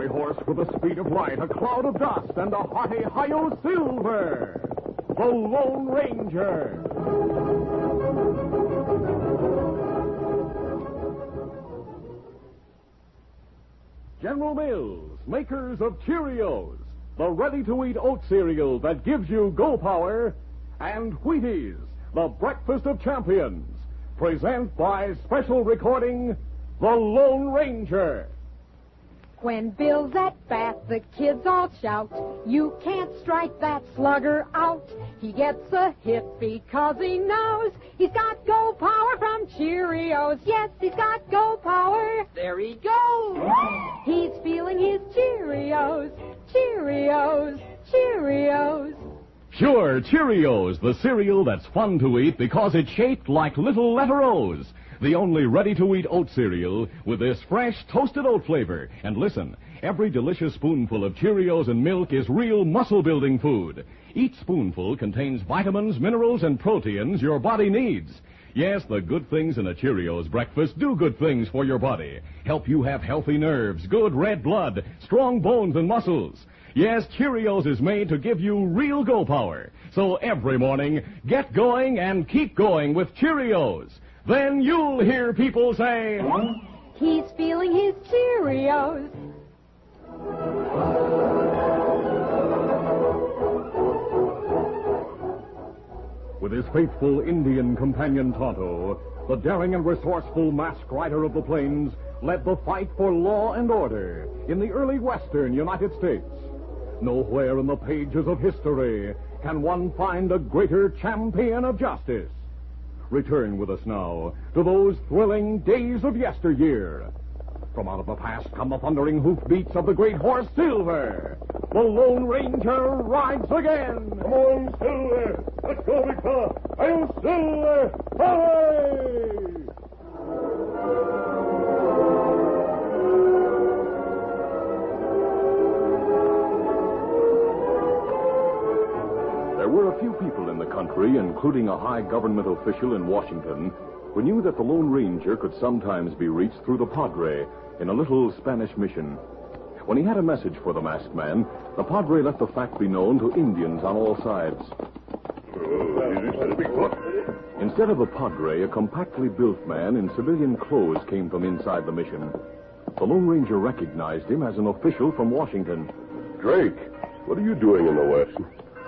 fiery horse with the speed of light, a cloud of dust, and a hearty hi-yo silver. The Lone Ranger. General Mills, makers of Cheerios, the ready-to-eat oat cereal that gives you go power, and Wheaties, the breakfast of champions, present by special recording, The Lone Ranger. When Bill's at bat, the kids all shout, you can't strike that slugger out. He gets a hit because he knows he's got go power from Cheerios. Yes, he's got go power. There he goes. He's feeling his Cheerios, Cheerios, Cheerios. Sure, Cheerios, the cereal that's fun to eat because it's shaped like little letter O's. The only ready-to-eat oat cereal with this fresh toasted oat flavor. And listen, every delicious spoonful of Cheerios and milk is real muscle-building food. Each spoonful contains vitamins, minerals, and proteins your body needs. Yes, the good things in a Cheerios breakfast do good things for your body. Help you have healthy nerves, good red blood, strong bones and muscles. Yes, Cheerios is made to give you real go power. So every morning, get going and keep going with Cheerios. Then you'll hear people say, he's feeling his Cheerios. With his faithful Indian companion Tonto, the daring and resourceful masked rider of the plains led the fight for law and order in the early western United States. Nowhere in the pages of history can one find a greater champion of justice. Return with us now to those thrilling days of yesteryear. From out of the past come the thundering hoofbeats of the great horse Silver. The Lone Ranger rides again. Come on, Silver. Let's go, big fella. I'll Silver. Hooray! There were a few people in the country, including a high government official in Washington, who knew that the Lone Ranger could sometimes be reached through the Padre in a little Spanish mission. When he had a message for the masked man, the Padre let the fact be known to Indians on all sides. Instead of the Padre, a compactly built man in civilian clothes came from inside the mission. The Lone Ranger recognized him as an official from Washington. Drake, what are you doing in the West?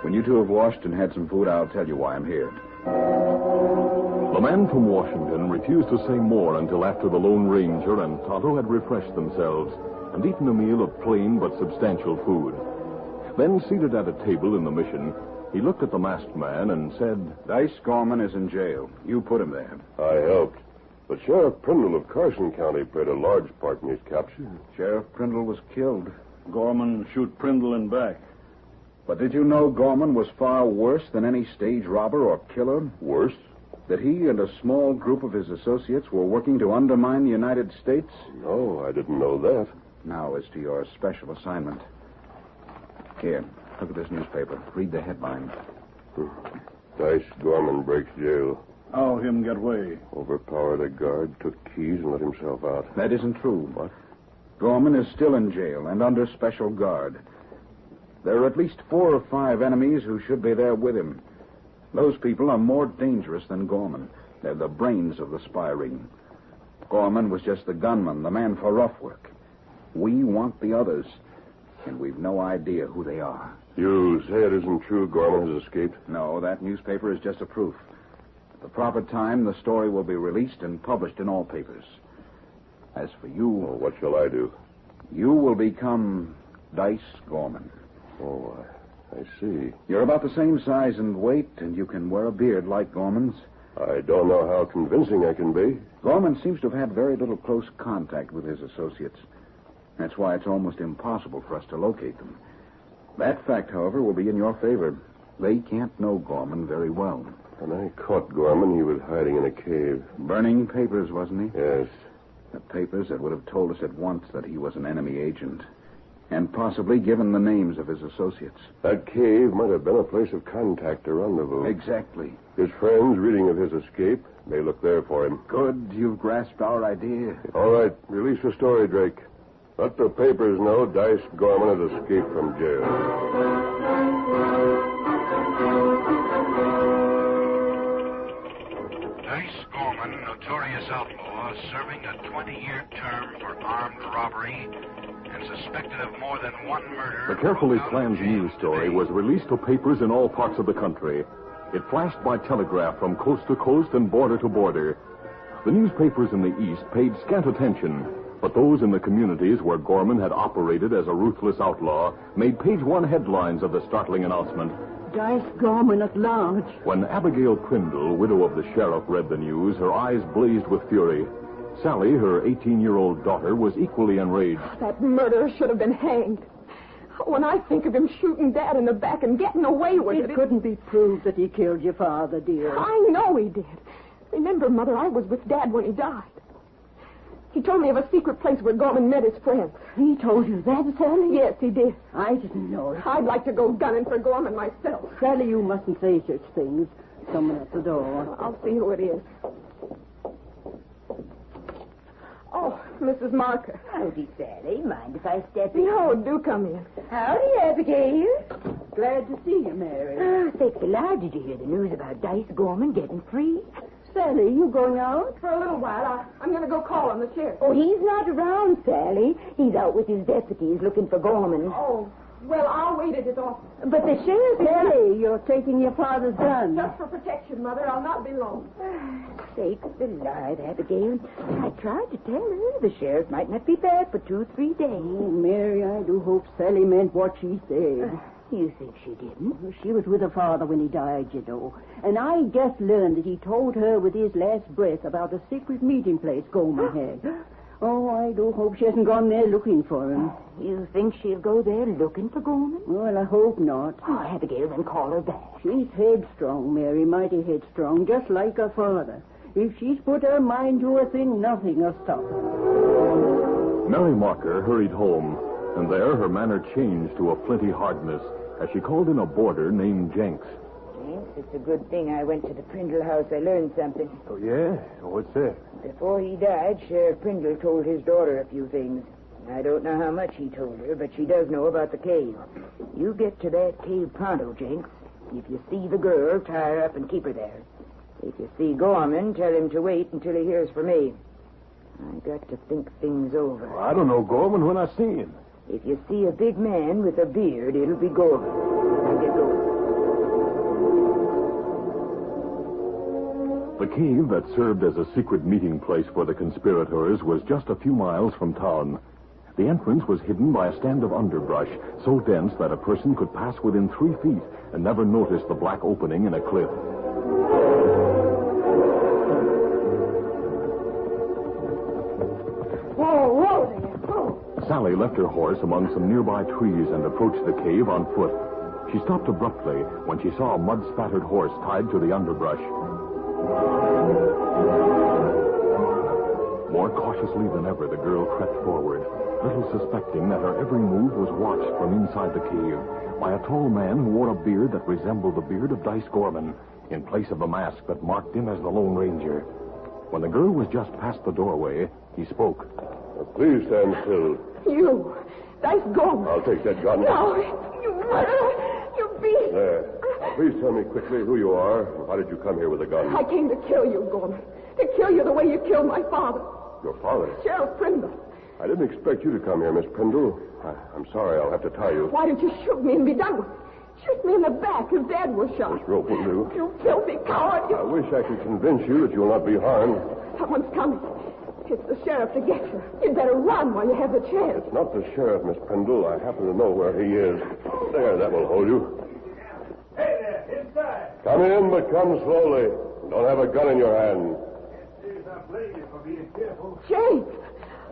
When you two have washed and had some food, I'll tell you why I'm here. The man from Washington refused to say more until after the Lone Ranger and Tonto had refreshed themselves and eaten a meal of plain but substantial food. Then, seated at a table in the mission, he looked at the masked man and said, Dice Gorman is in jail. You put him there. I helped. But Sheriff Prindle of Carson County played a large part in his capture. Sheriff Prindle was killed. Gorman shoot Prindle in back. But did you know Gorman was far worse than any stage robber or killer? Worse? That he and a small group of his associates were working to undermine the United States? No, I didn't know that. Now, as to your special assignment. Here, look at this newspaper. Read the headline. Dice Gorman breaks jail. How him get away? Overpowered a guard, took keys, and let himself out. That isn't true. What? Gorman is still in jail and under special guard. There are at least 4 or 5 enemies who should be there with him. Those people are more dangerous than Gorman. They're the brains of the spy ring. Gorman was just the gunman, the man for rough work. We want the others, and we've no idea who they are. You say it isn't true Gorman has escaped? No, that newspaper is just a proof. At the proper time, the story will be released and published in all papers. As for you... Well, what shall I do? You will become Dice Gorman. Oh, I see. You're about the same size and weight, and you can wear a beard like Gorman's. I don't know how convincing I can be. Gorman seems to have had very little close contact with his associates. That's why it's almost impossible for us to locate them. That fact, however, will be in your favor. They can't know Gorman very well. When I caught Gorman, he was hiding in a cave. Burning papers, wasn't he? Yes. The papers that would have told us at once that he was an enemy agent. And possibly given the names of his associates. That cave might have been a place of contact or rendezvous. Exactly. His friends, reading of his escape, may look there for him. Good. You've grasped our idea. All right. Release the story, Drake. Let the papers know Dice Gorman had escaped from jail. Dice Gorman, notorious outlaw, serving a 20-year term for armed robbery and suspected of more than one murder. The carefully planned news story was released to papers in all parts of the country. It flashed by telegraph from coast to coast and border to border. The newspapers in the East paid scant attention, but those in the communities where Gorman had operated as a ruthless outlaw made page-one headlines of the startling announcement. Dice Gorman at large. When Abigail Prindle, widow of the sheriff, read the news, her eyes blazed with fury. Sally, her 18-year-old daughter, was equally enraged. That murderer should have been hanged. When I think of him shooting Dad in the back and getting away with it... It couldn't be proved that he killed your father, dear. I know he did. Remember, Mother, I was with Dad when he died. He told me of a secret place where Gorman met his friends. He told you that, Sally? Yes, he did. I didn't know it. I'd like to go gunning for Gorman myself. Sally, you mustn't say such things. Someone at the door. I'll see who it is. Oh, Mrs. Marker. Howdy, Sally. Mind if I step in? No, do come in. Howdy, Abigail. Glad to see you, Mary. Oh, thank the Lord. Did you hear the news about Dice Gorman getting free? Sally, you going out? For a little while, I'm going to go call on the sheriff. Oh, he's not around, Sally. He's out with his deputies looking for Gorman. Oh, well, I'll wait at his office. But the sheriff... Sally, you're taking your father's gun. Just for protection, Mother. I'll not be long. Sakes alive, Abigail. I tried to tell her the sheriff might not be back for 2-3 days. Oh, Mary, I do hope Sally meant what she said. You think she didn't? She was with her father when he died, you know. And I just learned that he told her with his last breath about a secret meeting place Gorman had. Oh, I do hope she hasn't gone there looking for him. You think she'll go there looking for Gorman? Well, I hope not. Oh, Abigail, then call her back. She's headstrong, Mary, mighty headstrong, just like her father. If she's put her mind to a thing, nothing will stop her. Mary Marker hurried home, and there her manner changed to a flinty hardness as she called in a boarder named Jenks. Yes, it's a good thing I went to the Prindle house. I learned something. Oh, yeah? What's that? Before he died, Sheriff Prindle told his daughter a few things. I don't know how much he told her, but she does know about the cave. You get to that cave pronto, Jenks. If you see the girl, tie her up and keep her there. If you see Gorman, tell him to wait until he hears from me. I got to think things over. Well, I don't know Gorman when I see him. If you see a big man with a beard, it'll be Gorman. Now get going. The cave that served as a secret meeting place for the conspirators was just a few miles from town. The entrance was hidden by a stand of underbrush, so dense that a person could pass within 3 feet and never notice the black opening in a cliff. Whoa there. Whoa. Sally left her horse among some nearby trees and approached the cave on foot. She stopped abruptly when she saw a mud-spattered horse tied to the underbrush. More cautiously than ever, the girl crept forward, little suspecting that her every move was watched from inside the cave by a tall man who wore a beard that resembled the beard of Dice Gorman, in place of a mask that marked him as the Lone Ranger. When the girl was just past the doorway, he spoke. Please stand still. You, Dice Gorman. I'll take that gun. No, you murderer. You beast. There. Now, please tell me quickly who you are and why did you come here with a gun? I came to kill you, Gorman. To kill you the way you killed my father. Your father? Sheriff Prindle. I didn't expect you to come here, Miss Prindle. I'm sorry, I'll have to tie you. Why didn't you shoot me and be done with it? Shoot me in the back as Dad was shot. This rope will do. You filthy coward. I wish I could convince you that you'll not be harmed. Someone's coming. It's the sheriff to get you. You'd better run while you have the chance. It's not the sheriff, Miss Prindle. I happen to know where he is. There, that will hold you. Hey there, inside. Come in, but come slowly. Don't have a gun in your hand. Here's I blame you for being careful. James.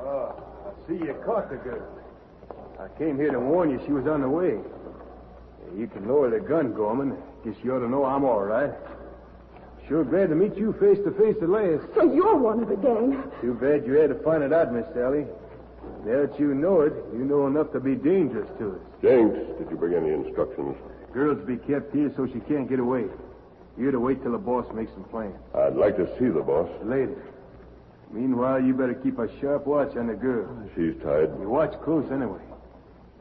Oh, I see you caught the girl. I came here to warn you she was on the way. You can lower the gun, Gorman. Guess you ought to know I'm all right. Sure glad to meet you face to face at last. So you're one of the gang. Too bad you had to find it out, Miss Sally. Now that you know it, you know enough to be dangerous to us. Jenks, did you bring any instructions? Girl's to be kept here so she can't get away. You're to wait till the boss makes some plans. I'd like to see the boss. Later. Meanwhile, you better keep a sharp watch on the girl. She's tied. You watch close anyway.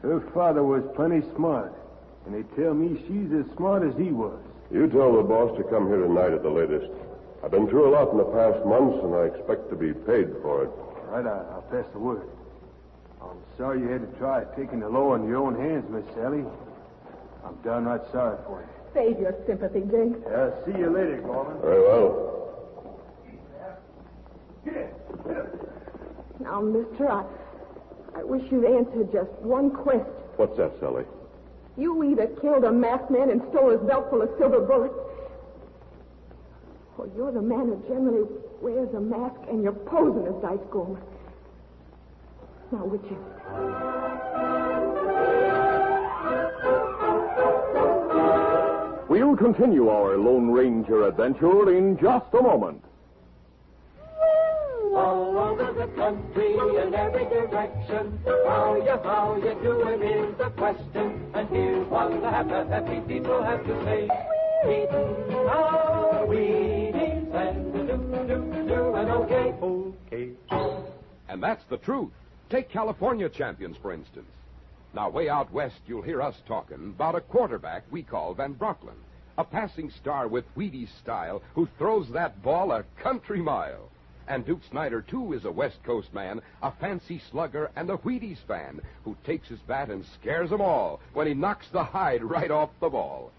Her father was plenty smart, and they tell me she's as smart as he was. You tell the boss to come here tonight at the latest. I've been through a lot in the past months, and I expect to be paid for it. All right, I'll pass the word. I'm sorry you had to try taking the law in your own hands, Miss Sally. I'm downright sorry for you. Save your sympathy, Jinx. See you later, Gorman. Very well. Now, mister, I wish you'd answer just one question. What's that, Sally? You either killed a masked man and stole his belt full of silver bullets, or you're the man who generally wears a mask and you're posing as Dice Gorman. Now, which is it? We'll continue our Lone Ranger adventure in just a moment. All over the country in every direction, how you doing is the question. And here's what the happy people have to say. Eating our Wheaties and doing okay. And that's the truth. Take California champions, for instance. Now, way out west, you'll hear us talking about a quarterback we call Van Brocklin, a passing star with Wheaties style who throws that ball a country mile. And Duke Snyder, too, is a West Coast man, a fancy slugger and a Wheaties fan who takes his bat and scares them all when he knocks the hide right off the ball.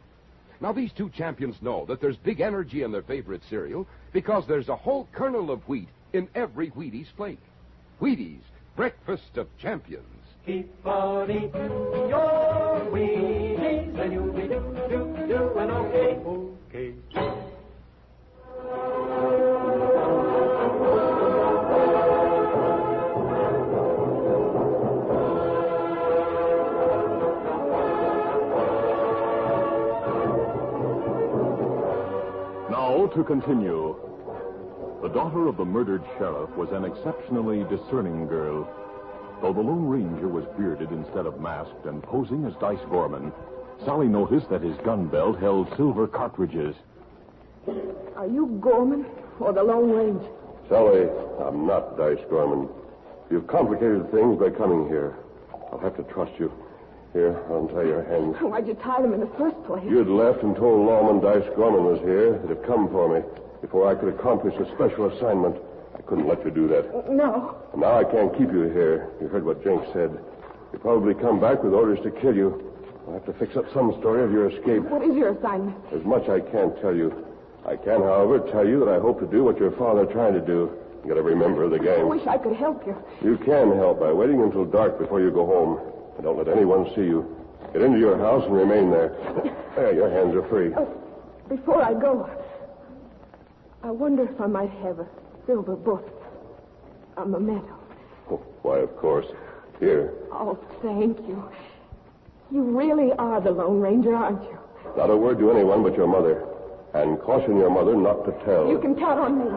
Now, these two champions know that there's big energy in their favorite cereal because there's a whole kernel of wheat in every Wheaties flake. Wheaties, breakfast of champions. Keep on eating your Wheaties and you'll be doing okay. Now to continue. The daughter of the murdered sheriff was an exceptionally discerning girl. Though the Lone Ranger was bearded instead of masked and posing as Dice Gorman, Sally noticed that his gun belt held silver cartridges. Are you Gorman or the Lone Ranger? Sally, I'm not Dice Gorman. You've complicated things by coming here. I'll have to trust you. Here, untie your hands. Why'd you tie them in the first place? You'd left and told Lawman Dice Gorman was here. He'd have come for me before I could accomplish a special assignment. I couldn't let you do that. No. And now I can't keep you here. You heard what Jenks said. You'll probably come back with orders to kill you. I'll have to fix up some story of your escape. What is your assignment? There's much I can't tell you. I can, however, tell you that I hope to do what your father tried to do. You got every member of the gang. I wish I could help you. You can help by waiting until dark before you go home. And don't let anyone see you. Get into your house and remain there. There, your hands are free. Before I go, I wonder if I might have a silver bullet. A memento. Oh, why, of course. Here. Oh, thank you. You really are the Lone Ranger, aren't you? Not a word to anyone but your mother. And caution your mother not to tell. You can count on me.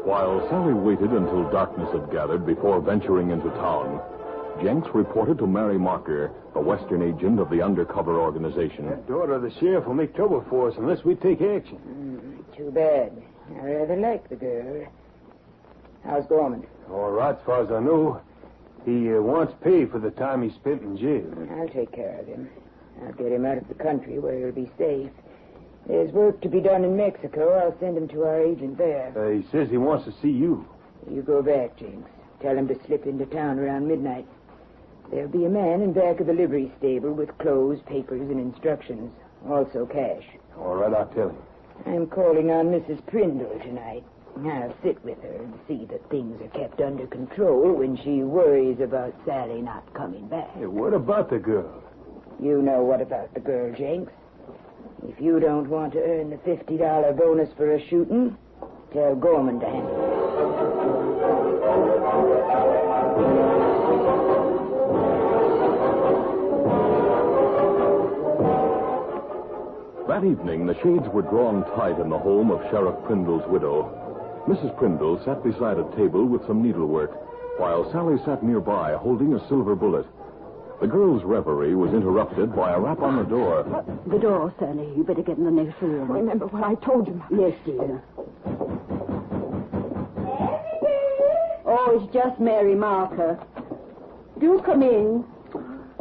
While Sally waited until darkness had gathered before venturing into town, Jenks reported to Mary Marker, a Western agent of the undercover organization. That daughter of the sheriff will make trouble for us unless we take action. Too bad. I rather like the girl. How's Gorman? All right, as far as I know. He wants pay for the time he spent in jail. I'll take care of him. I'll get him out of the country where he'll be safe. There's work to be done in Mexico. I'll send him to our agent there. He says he wants to see you. You go back, Jinx. Tell him to slip into town around midnight. There'll be a man in back of the livery stable with clothes, papers, and instructions. Also cash. All right, I'll tell him. I'm calling on Mrs. Prindle tonight. I'll sit with her and see that things are kept under control when she worries about Sally not coming back. Hey, what about the girl? You know what about the girl, Jenks. If you don't want to earn the $50 bonus for a shooting, tell Gorman to handle That evening, the shades were drawn tight in the home of Sheriff Prindle's widow. Mrs. Prindle sat beside a table with some needlework, while Sally sat nearby holding a silver bullet. The girls' reverie was interrupted by a rap on the door. The door, Sally. You better get in the next room. Remember what I told you, Mother. Yes, dear. Oh, it's just Mary Marker. Do come in.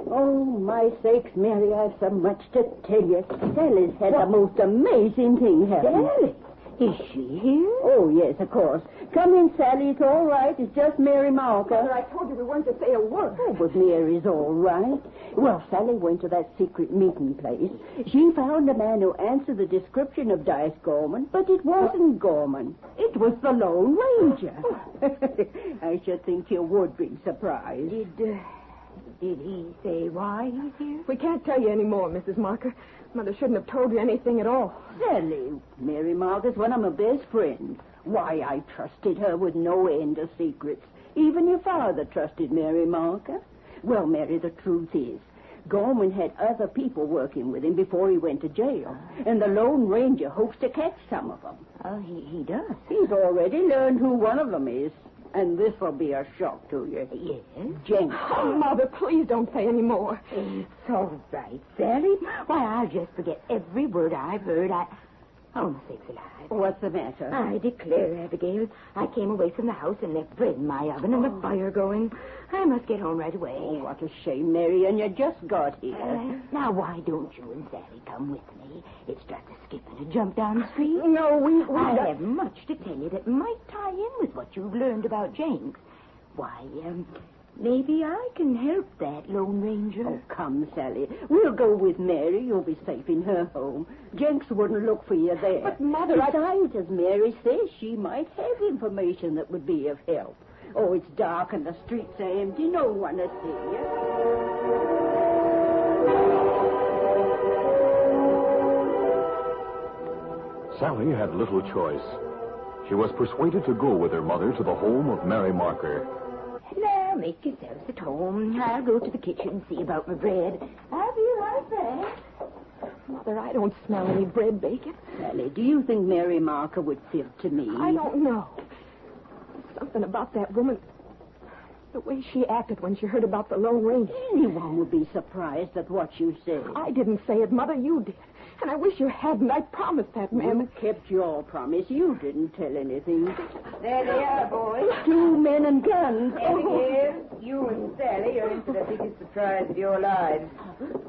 Oh, my sakes, Mary, I've so much to tell you. Sally's had the most amazing thing happen. Sally? Is she here? Oh, yes, of course. Come in, Sally. It's all right. It's just Mary Marker. Mother, I told you we weren't to say a word. Oh, but Mary's all right. Well, Sally went to that secret meeting place. She found a man who answered the description of Dice Gorman, but it wasn't Gorman. It was the Lone Ranger. I should think you would be surprised. Did he say why he's here? We can't tell you any more, Mrs. Marker. Mother shouldn't have told you anything at all. Sally, Mary Marker's one of my best friends. Why, I trusted her with no end of secrets. Even your father trusted Mary Marker. Well, Mary, the truth is, Gorman had other people working with him before he went to jail, and the Lone Ranger hopes to catch some of them. Oh, he does? He's already learned who one of them is, and this will be a shock to you. Yes? Jenks. Oh, Mother, please don't say any more. It's all right, Sally. Why, I'll just forget every word I've heard. Oh, my sakes alive. What's the matter? I declare, Abigail, I came away from the house and left bread in my oven and the fire going. I must get home right away. Oh, what a shame, Mary, and you just got here. Now, why don't you and Sally come with me? It's just a skip and a jump down the street. No, I have much to tell you that might tie in with what you've learned about Jenks. Why, maybe I can help that Lone Ranger. Oh, come, Sally. We'll go with Mary. You'll be safe in her home. Jenks wouldn't look for you there. But, Mother, Besides, as Mary says, she might have information that would be of help. Oh, it's dark and the streets are empty. No one to see you. Sally had little choice. She was persuaded to go with her mother to the home of Mary Marker. Now, make yourselves at home. I'll go to the kitchen and see about my bread. I'll be right back. Mother, I don't smell any bread bacon. Sally, do you think Mary Marker would fit to me? I don't know. Something about that woman, the way she acted when she heard about the Lone Ranger. Anyone would be surprised at what you said. I didn't say it, Mother. You did. And I wish you hadn't. I promised that man. You kept your promise. You didn't tell anything. There they are, boys. 2 men and guns. Abigail, you and Sally are in for the biggest surprise of your lives.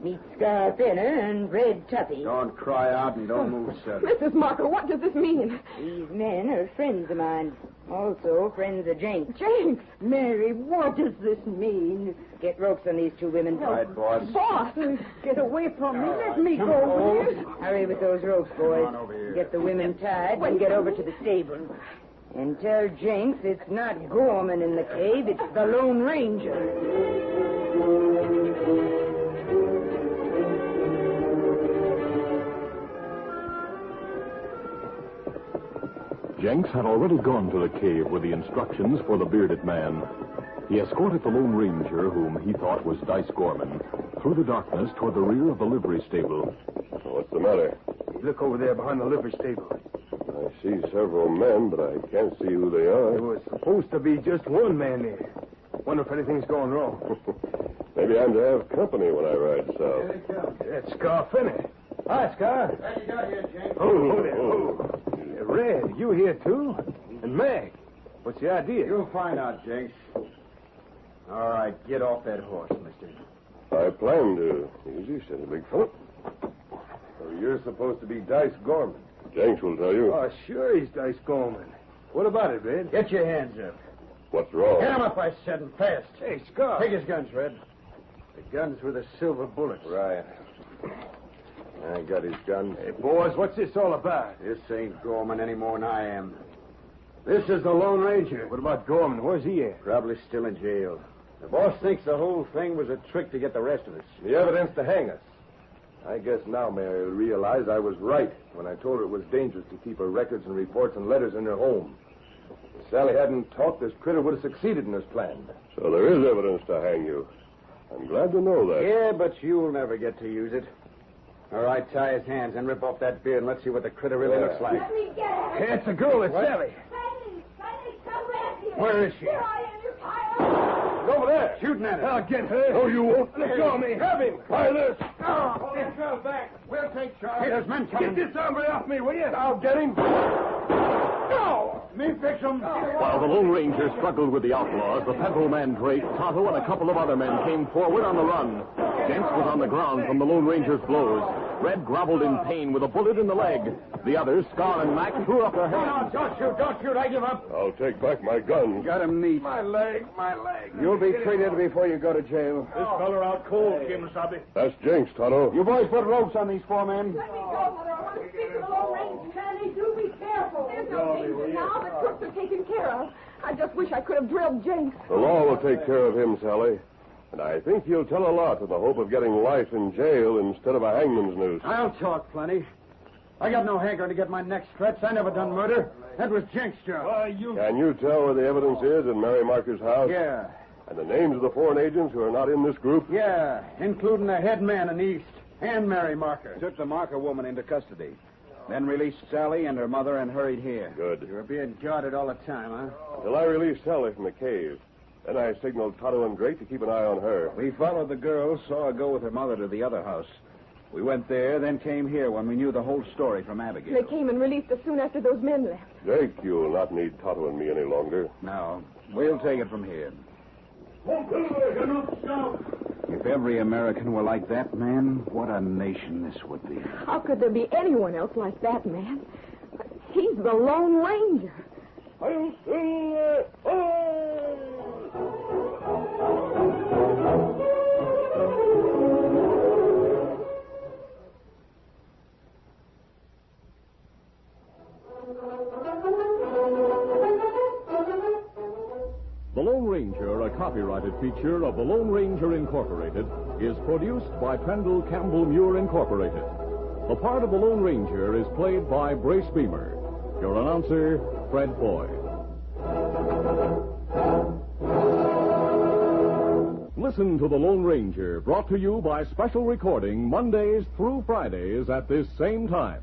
Meet Scar Thinner and Red Tuppy. Don't cry out and don't move, sir. Mrs. Marker, what does this mean? These men are friends of mine. Also friends of Jenks. Jenks! Mary, what does this mean? Get ropes on these 2 women. Right, boss. Boss! Get away from me. Let me go. Hurry with those ropes, boys. Come on over here. Get the women tied and get over to the stable. And tell Jenks it's not Gorman in the cave, it's the Lone Ranger. Jenks had already gone to the cave with the instructions for the bearded man. He escorted the Lone Ranger, whom he thought was Dice Gorman, through the darkness toward the rear of the livery stable. What's the matter? Look over there behind the livery stable. I see several men, but I can't see who they There are. was supposed to be just one man there. Wonder if anything's going wrong. Maybe I'm to have company when I ride south. That's Scar Thinner. Hi, Scar. What you got here, Jenks? Oh, there. Oh. Red, you here too? And Mag, what's the idea? You'll find out, Jenks. All right, get off that horse, mister. I plan to. Easy, steady, big fella. So you're supposed to be Dice Gorman. Jenks will tell you. Oh, sure he's Dice Gorman. What about it, Red? Get your hands up. What's wrong? Get him up, I said, and fast. Hey, Scar. Take his guns, Red. The guns with the silver bullets. Right. I got his gun. Hey, boys, what's this all about? This ain't Gorman any more than I am. This is the Lone Ranger. What about Gorman? Where's he at? Probably still in jail. The boss thinks the whole thing was a trick to get the rest of us. The evidence to hang us. I guess now Mary will realize I was right when I told her it was dangerous to keep her records and reports and letters in her home. If Sally hadn't talked, this critter would have succeeded in his plan. So there is evidence to hang you. I'm glad to know that. Yeah, but you'll never get to use it. All right, tie his hands and rip off that beard and let's see what the critter really looks like. Let me get her. Hey, it's a girl. It's Sally. Sally, come back here. Where is she? Here I am, you child. Over that? Shooting at him. I'll get her. No, you won't. Let go of me. Have him. Try this. Hold yourself back. We'll take charge. Hey, there's men coming. Get this hombre off me, will you? I'll get him. No! Me fix him. While the Lone Ranger struggled with the outlaws, the pencil man Drake, Tonto, and a couple of other men came forward on the run. Jenks was on the ground from the Lone Ranger's blows. Red groveled in pain with a bullet in the leg. The others, Scar and Mac, threw up their hands. Don't shoot. I give up. I'll take back my gun. Got him neat. My leg. You'll be treated before you go to jail. This feller out cold, Kimasabi. That's Jenks, Tonto. You boys put ropes on these 4 men. Let me go, Mother. I want to speak to the Lone Ranger. Sandy, do be careful. There's no danger now. The crooks are taken care of. I just wish I could have drilled Jenks. The law will take care of him, Sally. And I think he'll tell a lot in the hope of getting life in jail instead of a hangman's noose. I'll talk plenty. I got no hankering to get my neck stretched. I never done murder. That was Jenks' job. Can you tell where the evidence is in Mary Marker's house? Yeah. And the names of the foreign agents who are not in this group? Yeah, including the head man in the East and Mary Marker. Took the Marker woman into custody. Then released Sally and her mother and hurried here. Good. You're being guarded all the time, huh? Until I released Sally from the cave. Then I signaled Tonto and Drake to keep an eye on her. We followed the girl, saw her go with her mother to the other house. We went there, then came here when we knew the whole story from Abigail. They came and released us soon after those men left. Drake, you'll not need Tonto and me any longer. No, we'll take it from here. If every American were like that man, what a nation this would be. How could there be anyone else like that man? He's the Lone Ranger. The Lone Ranger, a copyrighted feature of the Lone Ranger Incorporated, is produced by Pendle Campbell Muir Incorporated. The part of the Lone Ranger is played by Brace Beamer. Your announcer, Fred Boyd. Listen to The Lone Ranger, brought to you by special recording Mondays through Fridays at this same time.